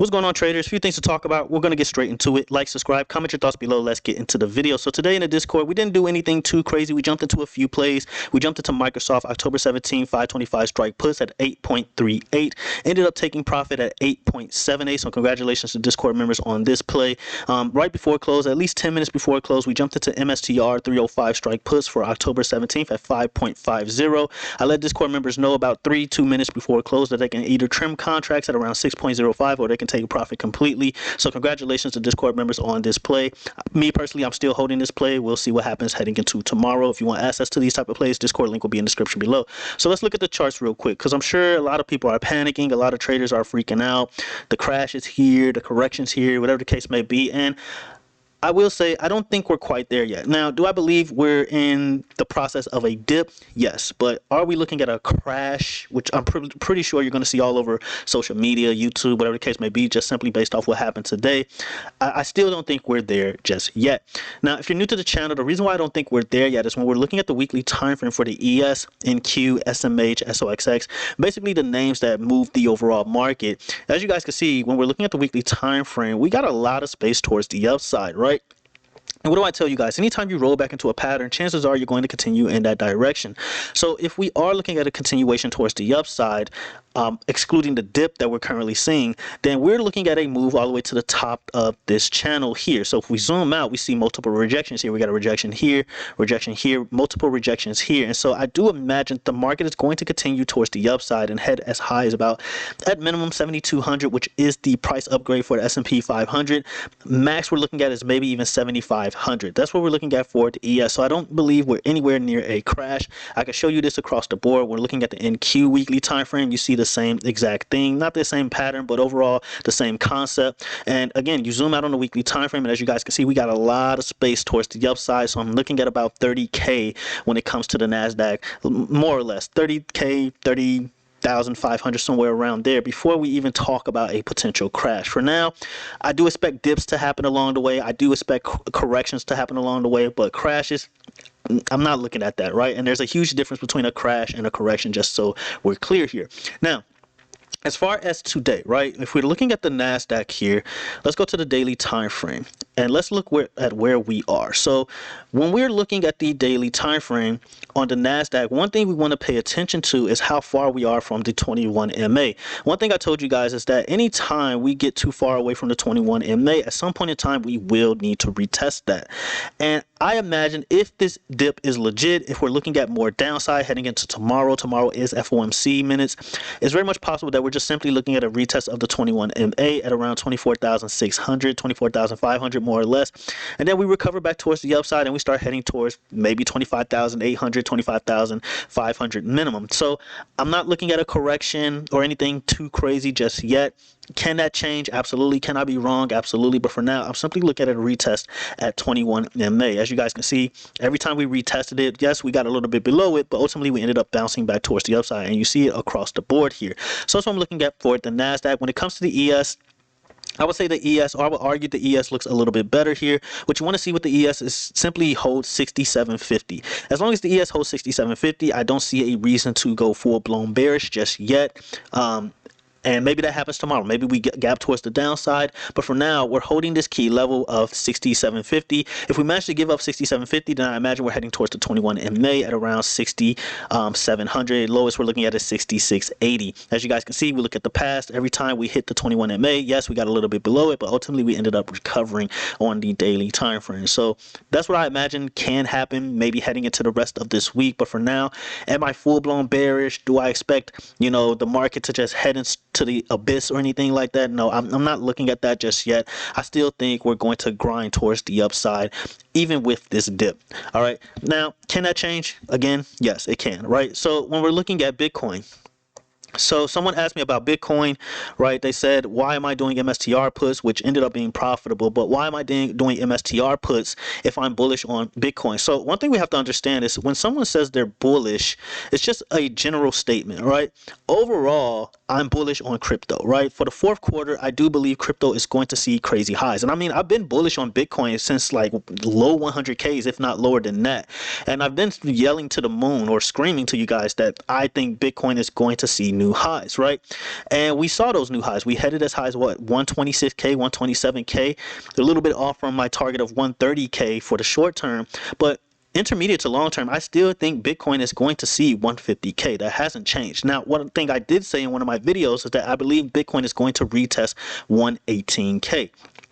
What's going on, traders? A few things to talk about. We're going to get straight into it. Like, subscribe, comment your thoughts below. Let's get into the video. So today in the Discord, we didn't do anything too crazy. We jumped into a few plays. We jumped into Microsoft October 17, 525 strike puts at 8.38. Ended up taking profit at 8.78. So congratulations to Discord members on this play. Right before close, at least 10 minutes before close, we jumped into MSTR 305 strike puts for October 17th at 5.50. I let Discord members know about 2 minutes before close that they can either trim contracts at around 6.05 or they can take profit completely. So congratulations to Discord members on this play. Me personally, I'm still holding this play. We'll see what happens heading into tomorrow. If you want access to these type of plays, Discord link will be in the description below. So let's look at the charts real quick, because I'm sure a lot of people are panicking. A lot of traders are freaking out. The crash is here, the correction's here, whatever the case may be. And I will say, I don't think we're quite there yet. Now, do I believe we're in the process of a dip? Yes. But are we looking at a crash, which I'm pretty sure you're going to see all over social media, YouTube, whatever the case may be, just simply based off what happened today? I still don't think we're there just yet. Now, if you're new to the channel, the reason why I don't think we're there yet is when we're looking at the weekly time frame for the ES, NQ, SMH, SOXX, basically the names that move the overall market. As you guys can see, when we're looking at the weekly time frame, we got a lot of space towards the upside, right? And what do I tell you guys? Anytime you roll back into a pattern, chances are you're going to continue in that direction. So if we are looking at a continuation towards the upside, excluding the dip that we're currently seeing, then we're looking at a move all the way to the top of this channel here. So if we zoom out, we see multiple rejections here. We got a rejection here, multiple rejections here. And so I do imagine the market is going to continue towards the upside and head as high as about, at minimum, 7,200, which is the price upgrade for the S&P 500. Max we're looking at is maybe even 7,500. That's what we're looking at for the ES. So I don't believe we're anywhere near a crash. I can show you this across the board. We're looking at the NQ weekly time frame. You see the same exact thing, not the same pattern, but overall the same concept. And again, you zoom out on the weekly time frame, and as you guys can see, we got a lot of space towards the upside. So I'm looking at about 30K when it comes to the NASDAQ, more or less 30K, 30,500, somewhere around there, before we even talk about a potential crash. For now, I do expect dips to happen along the way. I do expect corrections to happen along the way, but crashes, I'm not looking at that, right? And there's a huge difference between a crash and a correction, just so we're clear here. Now, as far as today, right, if we're looking at the NASDAQ here, let's go to the daily time frame and let's look at where we are. So when we're looking at the daily time frame on the NASDAQ, one thing we want to pay attention to is how far we are from the 21 MA. One thing I told you guys is that anytime we get too far away from the 21 MA, at some point in time, we will need to retest that. And I imagine if this dip is legit, if we're looking at more downside heading into tomorrow is FOMC minutes, it's very much possible that we're just simply looking at a retest of the 21 MA at around 24,600, 24,500 more or less. And then we recover back towards the upside and we start heading towards maybe 25,800, 25,500 minimum. So I'm not looking at a correction or anything too crazy just yet. Can that change? Absolutely. Can I be wrong? Absolutely. But for now, I'm simply looking at a retest at 21 MA. As you guys can see, every time we retested it, yes, we got a little bit below it, but ultimately we ended up bouncing back towards the upside, and you see it across the board here. So that's what I'm looking at for the NASDAQ. When it comes to the ES, I would say the ES, or I would argue the ES looks a little bit better here. What you want to see with the ES is simply hold 6750. As long as the ES holds 6750, I don't see a reason to go full-blown bearish just yet. And maybe that happens tomorrow. Maybe we get gap towards the downside. But for now, we're holding this key level of 6750. If we manage to give up 6750, then I imagine we're heading towards the 21 MA at around 6700. Lowest we're looking at is 6680. As you guys can see, we look at the past. Every time we hit the 21 MA, yes, we got a little bit below it, but ultimately we ended up recovering on the daily time frame. So that's what I imagine can happen, maybe heading into the rest of this week. But for now, am I full-blown bearish? Do I expect, the market to just head into the abyss or anything like that? No, I'm not looking at that just yet. I still think we're going to grind towards the upside even with this dip. All right, now can that change? Again, yes, it can, right? So when we're looking at Bitcoin, so someone asked me about Bitcoin, right? They said, why am I doing MSTR puts, which ended up being profitable, but why am I doing MSTR puts if I'm bullish on Bitcoin? So one thing we have to understand is when someone says they're bullish, it's just a general statement, right? Overall, I'm bullish on crypto, right? For the fourth quarter, I do believe crypto is going to see crazy highs. And I mean, I've been bullish on Bitcoin since like low 100Ks, if not lower than that. And I've been yelling to the moon or screaming to you guys that I think Bitcoin is going to see new highs, right? And we saw those new highs. We headed as high as what, 126k, 127k, a little bit off from my target of 130k for the short term, but intermediate to long term, I still think Bitcoin is going to see 150k. That hasn't changed. Now, one thing I did say in one of my videos is that I believe Bitcoin is going to retest 118k.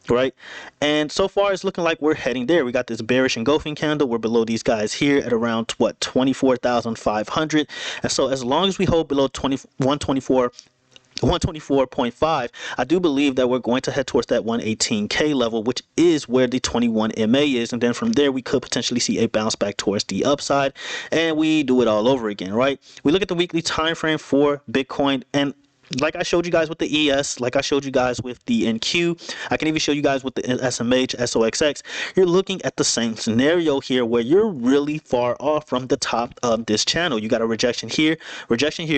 Right, and so far it's looking like we're heading there. We got this bearish engulfing candle. We're below these guys here at around what, 24,500. And so as long as we hold below 124.5, I do believe that we're going to head towards that 118k level, which is where the 21 MA is, and then from there we could potentially see a bounce back towards the upside, and we do it all over again. Right, we look at the weekly time frame for Bitcoin, and like I showed you guys with the ES, like I showed you guys with the NQ, I can even show you guys with the SMH, SOXX. You're looking at the same scenario here where you're really far off from the top of this channel. You got a rejection here,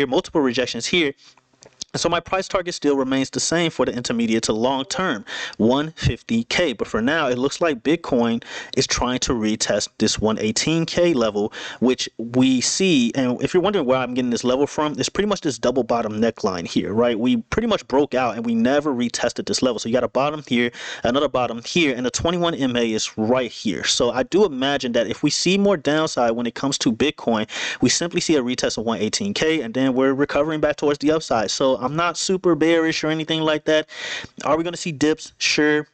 multiple rejections here. So my price target still remains the same for the intermediate to long term, 150k. But for now, it looks like Bitcoin is trying to retest this 118k level, which we see. And if you're wondering where I'm getting this level from, it's pretty much this double bottom neckline here, right? We pretty much broke out and we never retested this level. So you got a bottom here, another bottom here, and the 21 MA is right here. So I do imagine that if we see more downside when it comes to Bitcoin, we simply see a retest of 118k, and then we're recovering back towards the upside. So I'm not super bearish or anything like that. Are we going to see dips? Sure.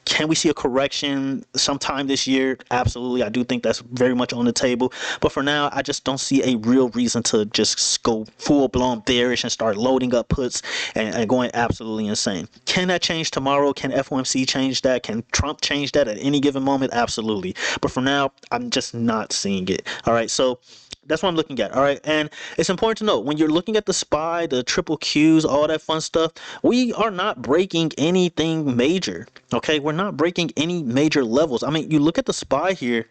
Can we see a correction sometime this year? Absolutely. I do think that's very much on the table. But for now, I just don't see a real reason to just go full-blown bearish and start loading up puts and going absolutely insane. Can that change tomorrow? Can FOMC change that? Can Trump change that at any given moment? Absolutely. But for now, I'm just not seeing it. All right. So that's what I'm looking at. All right, and it's important to note when you're looking at the SPY, the triple Qs, all that fun stuff, we are not breaking anything major. Okay, we're not breaking any major levels. I mean, you look at the SPY here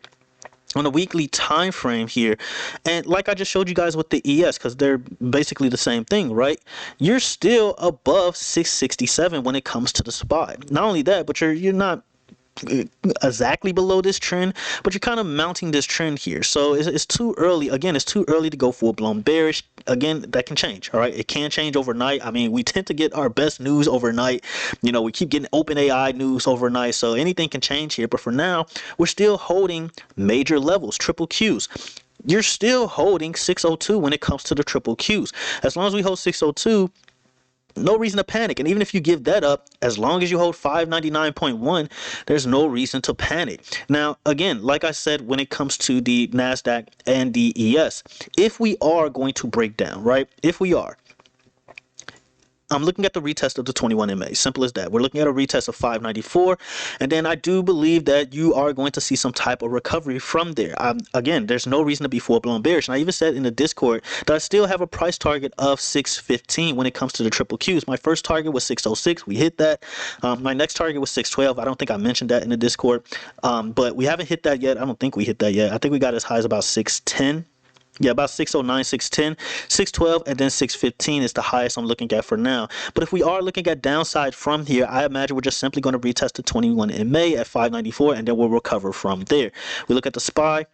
on a weekly time frame here, and like I just showed you guys with the ES, because they're basically the same thing, right? You're still above 667 when it comes to the SPY. Not only that, but you're not exactly below this trend, but you're kind of mounting this trend here. So it's too early. Again, it's too early to go full-blown bearish. Again, that can change. All right, it can change overnight. I mean, we tend to get our best news overnight. You know, we keep getting OpenAI news overnight, so anything can change here. But for now, we're still holding major levels, triple Qs. You're still holding 602 when it comes to the triple Qs. As long as we hold 602, no reason to panic. And even if you give that up, as long as you hold 599.1, there's no reason to panic. Now, again, like I said, when it comes to the NASDAQ and the ES, if we are going to break down, right? If we are, I'm looking at the retest of the 21 MA. Simple as that. We're looking at a retest of 594. And then I do believe that you are going to see some type of recovery from there. Again, there's no reason to be full-blown bearish. And I even said in the Discord that I still have a price target of 615 when it comes to the triple Qs. My first target was 606. We hit that. My next target was 612. I don't think I mentioned that in the Discord. But we haven't hit that yet. I don't think we hit that yet. I think we got as high as about 610. Yeah, about 609, 610, 612, and then 615 is the highest I'm looking at for now. But if we are looking at downside from here, I imagine we're just simply going to retest the 21 in May at 594, and then we'll recover from there. We look at the SPY,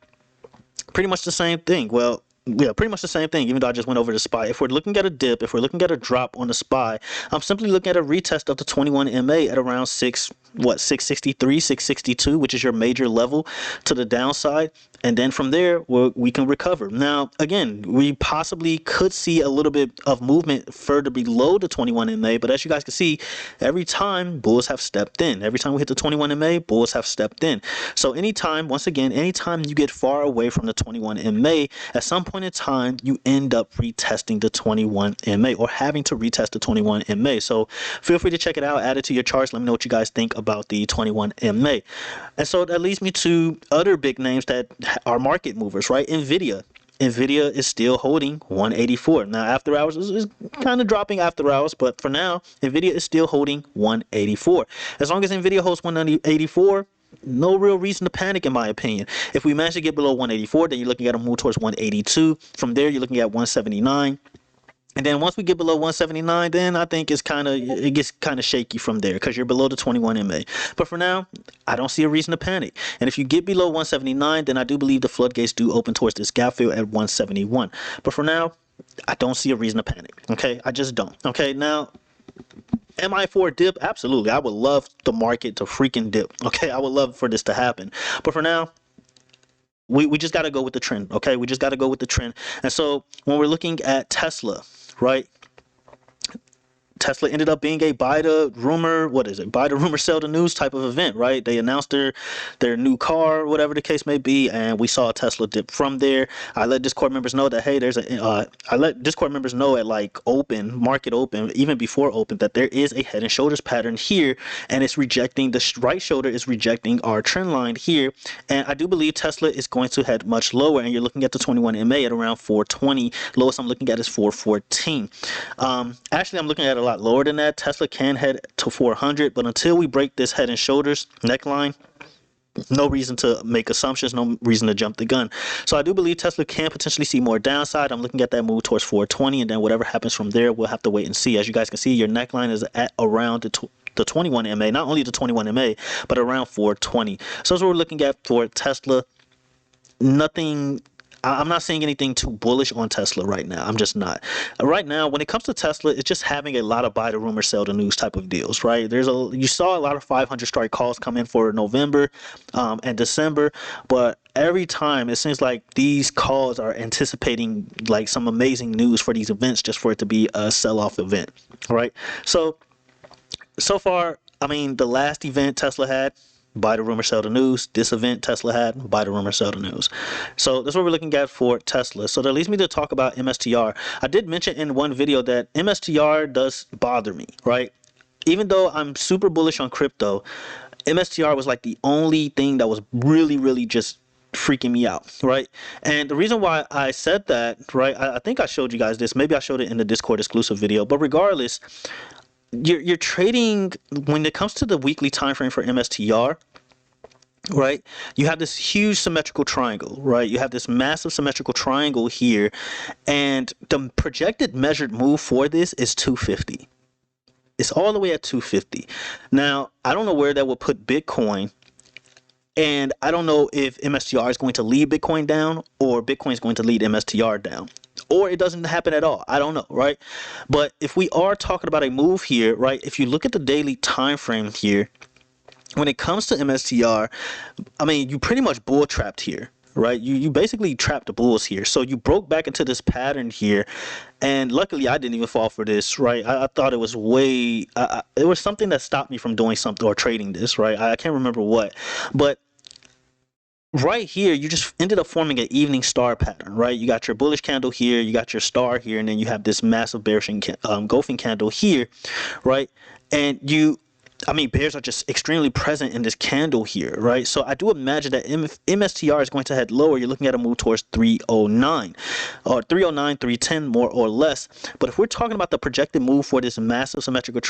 pretty much the same thing. Well, yeah, pretty much the same thing, even though I just went over the SPY. If we're looking at a dip, if we're looking at a drop on the SPY, I'm simply looking at a retest of the 21 MA at around 663, 662, which is your major level to the downside. And then from there, we can recover. Now, again, we possibly could see a little bit of movement further below the 21 MA. But as you guys can see, every time bulls have stepped in. Every time we hit the 21 MA, bulls have stepped in. So anytime, once again, anytime you get far away from the 21 MA, at some point in time, you end up retesting the 21 MA or having to retest the 21 MA. So feel free to check it out, add it to your charts. Let me know what you guys think about the 21 MA. And so that leads me to other big names that are market movers, right? Nvidia is still holding 184. Now, after hours is kind of dropping after hours, but for now, Nvidia is still holding 184. As long as Nvidia holds 184, no real reason to panic, in my opinion. If we manage to get below 184, then you're looking at a move towards 182. From there, you're looking at 179. And then once we get below 179, then I think it gets kind of shaky from there because you're below the 21 MA. But for now, I don't see a reason to panic. And if you get below 179, then I do believe the floodgates do open towards this gap fill at 171. But for now, I don't see a reason to panic. Okay, I just don't. Okay, now, am I for a dip? Absolutely. I would love the market to freaking dip. Okay, I would love for this to happen. But for now, we just got to go with the trend. Okay, we just got to go with the trend. And so when we're looking at Tesla, right? Tesla ended up being a buy the rumor, what is it? Buy the rumor, sell the news type of event, right? They announced their new car, whatever the case may be, and we saw a Tesla dip from there. I let Discord members know that hey, I let Discord members know at like market open, even before open, that there is a head and shoulders pattern here, and it's rejecting the right shoulder is rejecting our trend line here, and I do believe Tesla is going to head much lower, and you're looking at the 21 MA at around 420. Lowest I'm looking at is 414. Actually, I'm looking at a lot lower than that. Tesla can head to 400, but until we break this head and shoulders neckline, no reason to make assumptions, no reason to jump the gun. So I do believe Tesla can potentially see more downside. I'm looking at that move towards 420, and then whatever happens from there, we'll have to wait and see. As you guys can see, your neckline is at around the 21 MA, not only the 21 MA, but around 420. So that's what we're looking at for Tesla. Nothing, I'm not saying anything too bullish on Tesla right now. I'm just not. Right now, when it comes to Tesla, it's just having a lot of buy the rumor, sell the news type of deals, right? You saw a lot of 500 strike calls come in for November and December, but every time it seems like these calls are anticipating like some amazing news for these events just for it to be a sell-off event, right? So far, I mean, the last event Tesla had, buy the rumor, sell the news. This event Tesla had, buy the rumor, sell the news. So that's what we're looking at for Tesla. So that leads me to talk about MSTR. I did mention in one video that MSTR does bother me, right? Even though I'm super bullish on crypto, MSTR was like the only thing that was really just freaking me out, right? And the reason why I said that, right, I think I showed you guys this. Maybe I showed it in the Discord exclusive video, but regardless, you're trading when it comes to the weekly time frame for MSTR, right? You have this huge symmetrical triangle, right? You have this massive symmetrical triangle here, and the projected measured move for this is 250. It's all the way at 250. Now, I don't know where that will put Bitcoin, and I don't know if MSTR is going to lead Bitcoin down or Bitcoin is going to lead MSTR down, or it doesn't happen at all. I don't know, right? But if we are talking about a move here, right, if you look at the daily time frame here, when it comes to MSTR, I mean, you pretty much bull trapped here, right? You basically trapped the bulls here. So you broke back into this pattern here, and luckily I didn't even fall for this, right? I thought it was it was something that stopped me from doing something or trading this, right? I can't remember what, but right here you just ended up forming an evening star pattern, right? You got your bullish candle here, you got your star here, and then you have this massive bearish engulfing candle here, right? And I mean, bears are just extremely present in this candle here, right? So I do imagine that if MSTR is going to head lower, you're looking at a move towards 309 or 309, 310 more or less. But if we're talking about the projected move for this massive symmetrical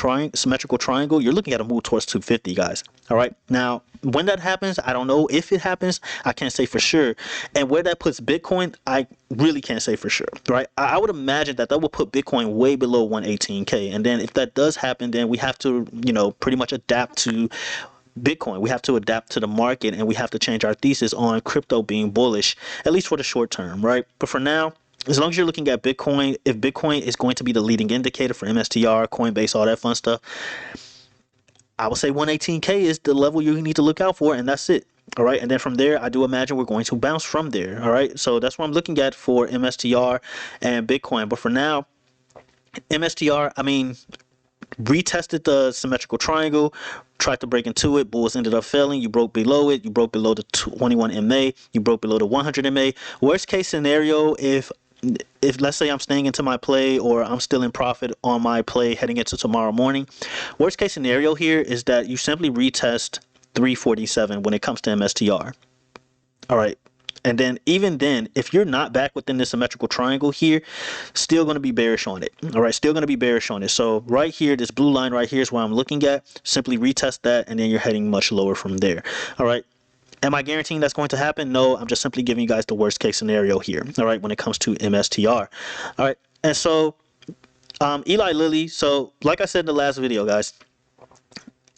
triangle, you're looking at a move towards 250, guys. All right. Now, when that happens, I don't know if it happens. I can't say for sure. And where that puts Bitcoin, I really can't say for sure, right? I would imagine that will put Bitcoin way below 118K. And then if that does happen, then we have to, pretty much adapt to Bitcoin. We have to adapt to the market, and we have to change our thesis on crypto being bullish, at least for the short term, right? But for now, as long as you're looking at Bitcoin, if Bitcoin is going to be the leading indicator for MSTR, Coinbase, all that fun stuff, I would say 118K is the level you need to look out for, and that's it. All right, and then from there, I do imagine we're going to bounce from there. All right, so that's what I'm looking at for MSTR and Bitcoin. But for now, MSTR, I mean, retested the symmetrical triangle, tried to break into it, bulls ended up failing. You broke below it, you broke below the 21 MA, you broke below the 100 MA. Worst case scenario, if let's say I'm staying into my play or I'm still in profit on my play heading into tomorrow morning, worst case scenario here is that you simply retest 347 when it comes to MSTR. All right. And then even then, if you're not back within this symmetrical triangle here, still going to be bearish on it. All right, still going to be bearish on it. So right here, this blue line right here is what I'm looking at. Simply retest that, and then you're heading much lower from there. All right. Am I guaranteeing that's going to happen? No, I'm just simply giving you guys the worst case scenario here. All right, when it comes to MSTR. All right, and so Eli Lilly. So like I said in the last video, guys,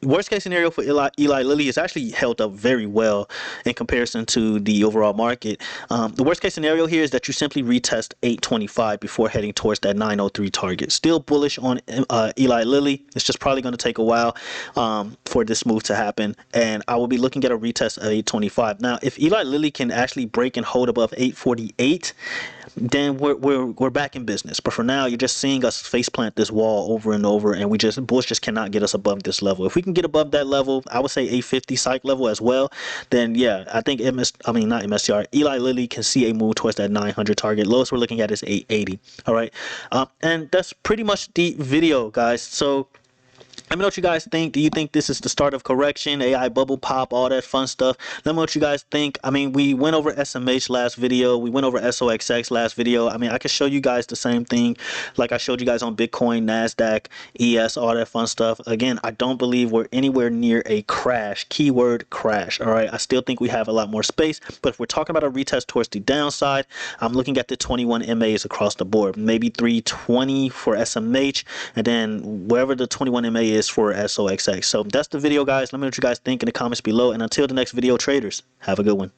worst case scenario for Eli Lilly is actually held up very well in comparison to the overall market. The worst case scenario here is that you simply retest 825 before heading towards that 903 target. Still bullish on Eli Lilly. It's just probably going to take a while for this move to happen, and I will be looking at a retest of 825. Now, if Eli Lilly can actually break and hold above 848, then we're back in business. But for now, you're just seeing us faceplant this wall over and over, and bulls just cannot get us above this level. If we can get above that level, I would say 850 psych level as well, then yeah, I think not MSTR, Eli Lilly can see a move towards that 900 target. Lowest we're looking at is 880. All right, and that's pretty much the video, guys. So let me know what you guys think. Do you think this is the start of correction, AI bubble pop, all that fun stuff? Let me know what you guys think. I mean, we went over SMH last video. We went over SOXX last video. I mean, I could show you guys the same thing like I showed you guys on Bitcoin, NASDAQ, ES, all that fun stuff. Again, I don't believe we're anywhere near a crash. Keyword crash. All right. I still think we have a lot more space. But if we're talking about a retest towards the downside, I'm looking at the 21 MAs across the board. Maybe 320 for SMH, and then wherever the 21 MA is for SOXX. So that's the video, guys. Let me know what you guys think in the comments below. And until the next video, traders, have a good one.